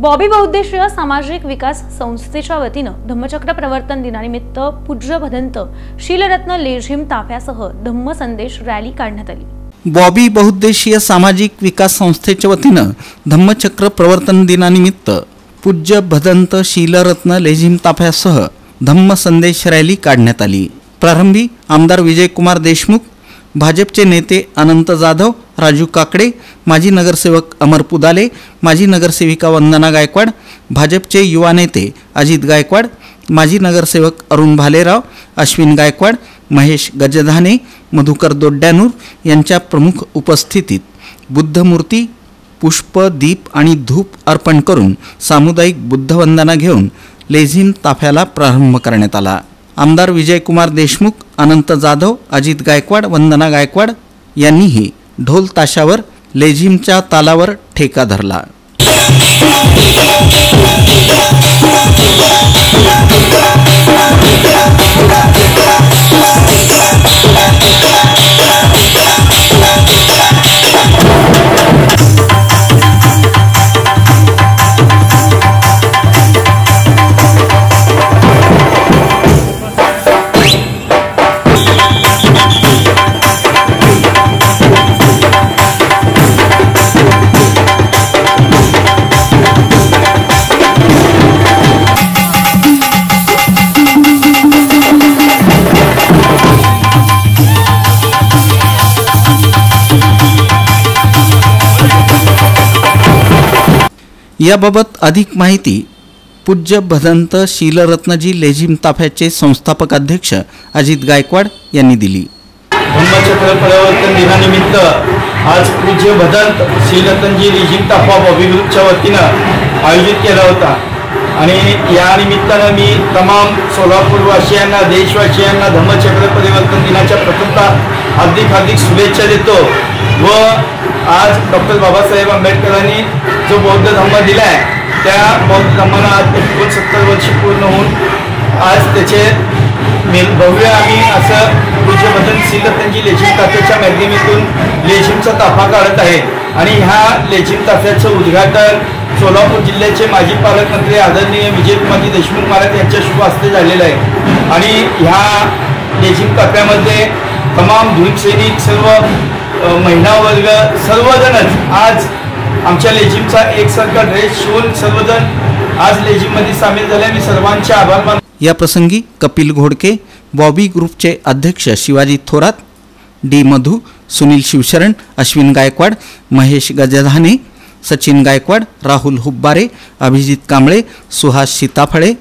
बॉबी बहुउद्देशीय सामाजिक विकास संस्थेच्या वतीनं धम्मचक्र प्रवर्तन दिनानिमित्त पूज्य भदंत शीलरत्न लेझिम ताफ्यासह धम्म संदेश रॅली काढण्यात आली। बॉबी बहुउद्देशीय सामाजिक विकास संस्थेच्या वतीनं धम्मचक्र प्रवर्तन दिनानिमित्त पूज्य भदंत शीलरत्न लेझिम ताफ्यासह धम्म संदेश रॅली काढण्यात आली। प्रारंभी आमदार विजयकुमार देशमुख, भाजपचे नेते अनंत जाधव, राजू काकडे, माजी नगरसेवक अमर पुदाले, माजी नगरसेविका वंदना गायकवाड, भाजपचे युवा नेते अजित गायकवाड, माजी नगरसेवक अरुण भालेराव, अश्विन गायकवाड, महेश गजधाने, मधुकर दोड्यानूर यांच्या प्रमुख उपस्थितीत बुद्धमूर्ती, पुष्प, दीप आणि धूप अर्पण करून सामुदायिक बुद्धवंदना घेऊन लेझिम ताफ्याला प्रारंभ करण्यात आला। आमदार विजयकुमार देशमुख, अनंत जाधव, अजित गायकवाड, वंदना गायकवाड यांनीही ढोल ताशावर लेझिमच्या तालावर ठेका धरला। याबाबत अधिक माहिती पूज्य भदंत शीलरत्नजी लेझिम ताफ्याचे संस्थापक अध्यक्ष अजित गायकवाड यांनी दिली। धम्मचक्र प्रवर्तन दिनानिमित्त आज पूज्य भदंत शीलरत्नजी लेझिम ताफा बॉबी ग्रुपच्या वतीनं आयोजित केला होता आणि या निमित्तानं मी तमाम सोलापूरवासियांना, देशवासियांना धम्मचक्र परिवर्तन दिनाच्या प्रथमतः हार्दिक शुभेच्छा देतो व आज डॉक्टर बाबासाहेब आंबेडकरांनी जो बौद्ध धम्म दिला आहे त्या बौद्ध धम्माला आज 69 वर्ष पूर्ण होऊन आज त्याचे भव्य आम्ही असं पूज्य भदंत शीलरत्नजी लेझिम ताफ्याच्या माध्यमातून लेझिमचा ताफा काढत आहे आणि ह्या लेझिम ताफ्याचं उद्घाटन सोलापूर जिल्ह्याचे माजी पालकमंत्री आदरणीय विजयकुमार देशमुख महाराज यांच्या शुभ हस्ते झालेलं आहे आणि ह्या लेझिम ताफ्यामध्ये तमाम धुरीसैनिक, सर्व महिला वर्ग, सर्वजणच आज आमच्या लेझिमचा एकसारखा ड्रेस शिवून सर्वजण आज लेझिममध्ये सामील झाले। मी सर्वांचे आभार मानतो। या प्रसंगी कपिल घोडके, बॉबी ग्रुपचे अध्यक्ष शिवाजी थोरात, डी मधु, सुनील शिवशरण, अश्विन गायकवाड, महेश गजधाने, सचिन गायकवाड, राहुल हुब्बारे, अभिजित कांबळे, सुहास सीताफळे,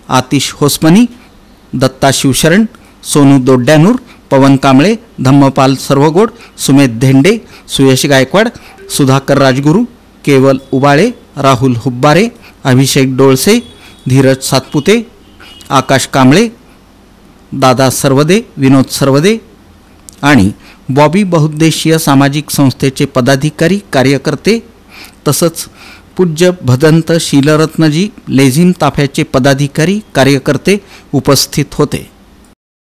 आतिश होसमनी, दत्ता शिवशरण, सोनू दोड्यानूर, पवन कांबळे, धम्मपाल सर्वगोड, सुमेध धेंडे, सुयश गायकवाड, सुधाकर राजगुरू, केवल उबाळे, राहुल हुब्बारे, अभिषेक डोळसे, धीरज सातपुते, आकाश कांबळे, दादा सर्वदे, विनोद सर्वदे आणि बॉबी बहुउद्देशीय सामाजिक संस्थेचे पदाधिकारी, कार्यकर्ते तसंच पूज्य भदंत शीलरत्नजी लेझिम ताफ्याचे पदाधिकारी, कार्यकर्ते उपस्थित होते।